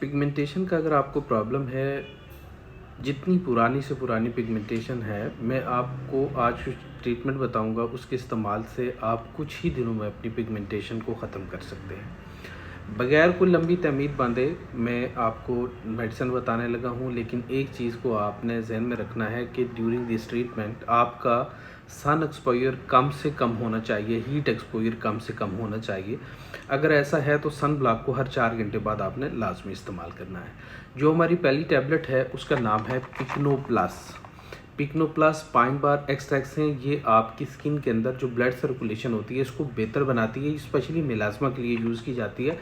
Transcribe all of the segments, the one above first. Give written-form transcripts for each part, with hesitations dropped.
Pigmentation का अगर आपको प्रॉब्लम है, जितनी पुरानी से पुरानी पिगमेंटेशन है, मैं आपको आज जो ट्रीटमेंट बताऊंगा उसके इस्तेमाल से आप कुछ ही दिनों में अपनी पिगमेंटेशन को ख़त्म कर सकते हैं। बगैर कोई लंबी तमीद बांधे मैं आपको मेडिसिन बताने लगा हूँ, लेकिन एक चीज़ को आपने जहन में रखना है कि ड्यूरिंग दिस ट्रीटमेंट आपका सन एक्सपोजर कम से कम होना चाहिए, हीट एक्सपोजर कम से कम होना चाहिए। अगर ऐसा है तो सन ब्लॉक को हर 4 घंटे बाद आपने लाजमी इस्तेमाल करना है। जो हमारी पहली टैबलेट है उसका नाम है पिकनो प्लस। पिकनो प्लस पाइन बार एक्सट्रैक्ट्स हैं। ये आपकी स्किन के अंदर जो ब्लड सर्कुलेशन होती है इसको बेहतर बनाती है, स्पेशली मेलास्मा के लिए यूज़ की जाती है।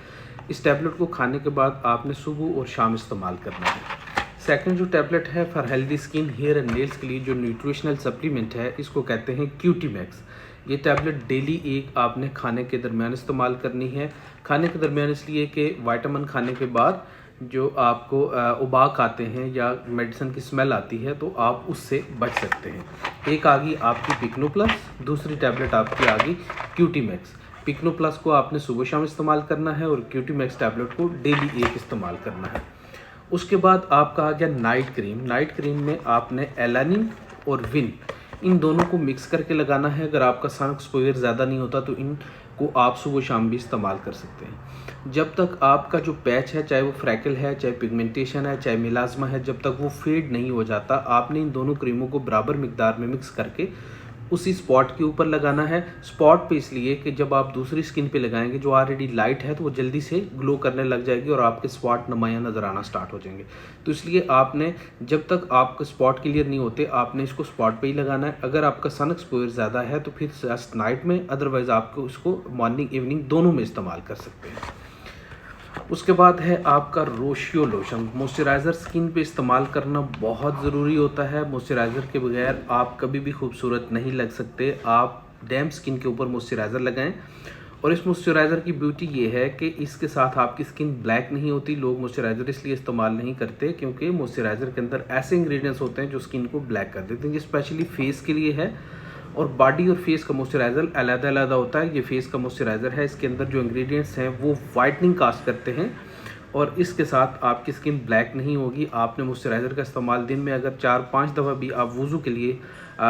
इस टैबलेट को खाने के बाद आपने सुबह और शाम इस्तेमाल करना है। सेकंड जो टैबलेट है for healthy skin, hair and nails के लिए जो न्यूट्रिशनल सप्लीमेंट है, इसको कहते हैं क्यूटी मैक्स। ये टैबलेट डेली एक आपने खाने के दरमियान इस्तेमाल करनी है। खाने के दरमियान इसलिए कि विटामिन खाने के बाद जो आपको उबाक आते हैं या मेडिसिन की स्मेल आती है तो आप उससे बच सकते हैं। एक आ गई आपकी पिकनो प्लस, दूसरी टैबलेट आपकी आ गई क्यूटी मैक्स। पिकनो प्लस को आपने सुबह शाम इस्तेमाल करना है और क्यूटी मैक्स टैबलेट को डेली एक इस्तेमाल करना है। उसके बाद आपका आ गया नाइट क्रीम। नाइट क्रीम में आपने एलानिन और विन इन दोनों को मिक्स करके लगाना है। अगर आपका सन एक्सपोजर ज़्यादा नहीं होता तो इनको आप सुबह शाम भी इस्तेमाल कर सकते हैं। जब तक आपका जो पैच है, चाहे वो फ्रैकल है, चाहे पिगमेंटेशन है, चाहे मिलाज्मा है, जब तक वो फेड नहीं हो जाता, आपने इन दोनों क्रीमों को बराबर मिकदार में मिक्स करके उसी स्पॉट के ऊपर लगाना है। स्पॉट पे इसलिए कि जब आप दूसरी स्किन पे लगाएंगे जो ऑलरेडी लाइट है तो वो जल्दी से ग्लो करने लग जाएगी और आपके स्पॉट नुमाया नज़र आना स्टार्ट हो जाएंगे। तो इसलिए आपने जब तक आपके स्पॉट क्लियर नहीं होते आपने इसको स्पॉट पे ही लगाना है। अगर आपका सन एक्सपोजर ज़्यादा है तो फिर जस्ट नाइट में, अदरवाइज़ आपको इसको मॉर्निंग इवनिंग दोनों में इस्तेमाल कर सकते हैं। उसके बाद है आपका रोशियो लोशन। मॉइस्चराइज़र स्किन पे इस्तेमाल करना बहुत ज़रूरी होता है। मॉइस्चराइज़र के बगैर आप कभी भी खूबसूरत नहीं लग सकते। आप डैम्प स्किन के ऊपर मॉइस्चराइज़र लगाएं। और इस मॉइस्चराइज़र की ब्यूटी ये है कि इसके साथ आपकी स्किन ब्लैक नहीं होती। लोग मॉइस्चराइज़र इसलिए इस्तेमाल नहीं करते क्योंकि मॉइस्चराइज़र के अंदर ऐसे इंग्रेडिएंट्स होते हैं जो स्किन को ब्लैक कर देते हैं। ये स्पेशली फेस के लिए है और बॉडी और फेस का मॉइस्चराइज़र अलग-अलग होता है। ये फेस का मॉइस्चराइज़र है, इसके अंदर जो इंग्रेडिएंट्स हैं वो वाइटनिंग कास्ट करते हैं और इसके साथ आपकी स्किन ब्लैक नहीं होगी। आपने मॉइस्चराइज़र का इस्तेमाल दिन में अगर 4-5 दफ़ा भी आप वुज़ू के लिए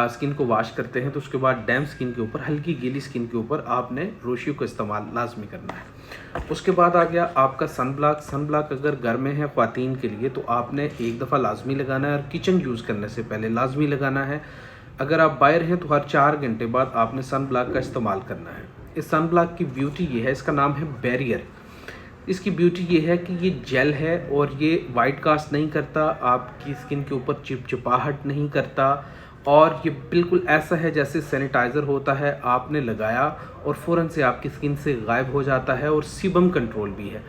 स्किन को वॉश करते हैं तो उसके बाद डैम्प स्किन के ऊपर, हल्की गीली स्किन के ऊपर आपने रोशियो का इस्तेमाल लाजमी करना है। उसके बाद आ गया आपका सन ब्लॉक। सन ब्लॉक अगर घर में है ख्वातीन के लिए तो आपने एक दफ़ा लाजमी लगाना है और किचन यूज़ करने से पहले लाजमी लगाना है। अगर आप बाहर हैं तो हर 4 घंटे बाद आपने सन ब्लॉक का इस्तेमाल करना है। इस सन ब्लॉक की ब्यूटी ये है, इसका नाम है बैरियर। इसकी ब्यूटी ये है कि ये जेल है और ये वाइट कास्ट नहीं करता, आपकी स्किन के ऊपर चिपचिपाहट नहीं करता और ये बिल्कुल ऐसा है जैसे सैनिटाइज़र होता है। आपने लगाया और फ़ौरन से आपकी स्किन से गायब हो जाता है और सीबम कंट्रोल भी है।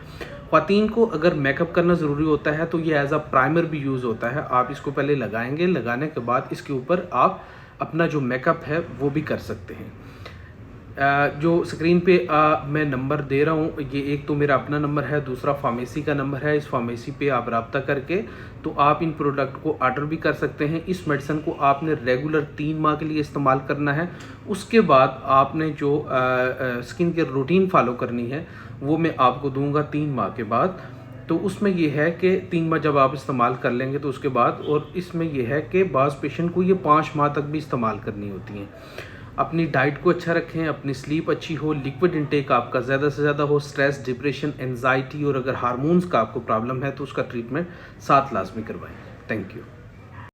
ख्वातीन को अगर मेकअप करना ज़रूरी होता है तो ये एज अ प्राइमर भी यूज़ होता है। आप इसको पहले लगाएंगे, लगाने के बाद इसके ऊपर आप अपना जो मेकअप है वो भी कर सकते हैं। जो स्क्रीन पे मैं नंबर दे रहा हूँ, ये एक तो मेरा अपना नंबर है, दूसरा फार्मेसी का नंबर है। इस फार्मेसी पे आप रब्ता करके तो आप इन प्रोडक्ट को ऑर्डर भी कर सकते हैं। इस मेडिसिन को आपने रेगुलर 3 माह के लिए इस्तेमाल करना है। उसके बाद आपने जो स्किन केयर रूटीन फॉलो करनी है वो मैं आपको दूंगा 3 माह के बाद। तो उसमें यह है कि 3 माह जब आप इस्तेमाल कर लेंगे तो उसके बाद, और इसमें यह है कि बाज़ पेशेंट को ये 5 माह तक भी इस्तेमाल करनी होती हैं। अपनी डाइट को अच्छा रखें, अपनी स्लीप अच्छी हो, लिक्विड इंटेक आपका ज़्यादा से ज़्यादा हो, स्ट्रेस, डिप्रेशन, एंजाइटी और अगर हार्मोन्स का आपको प्रॉब्लम है तो उसका ट्रीटमेंट साथ लाजमी करवाएं। Thank you.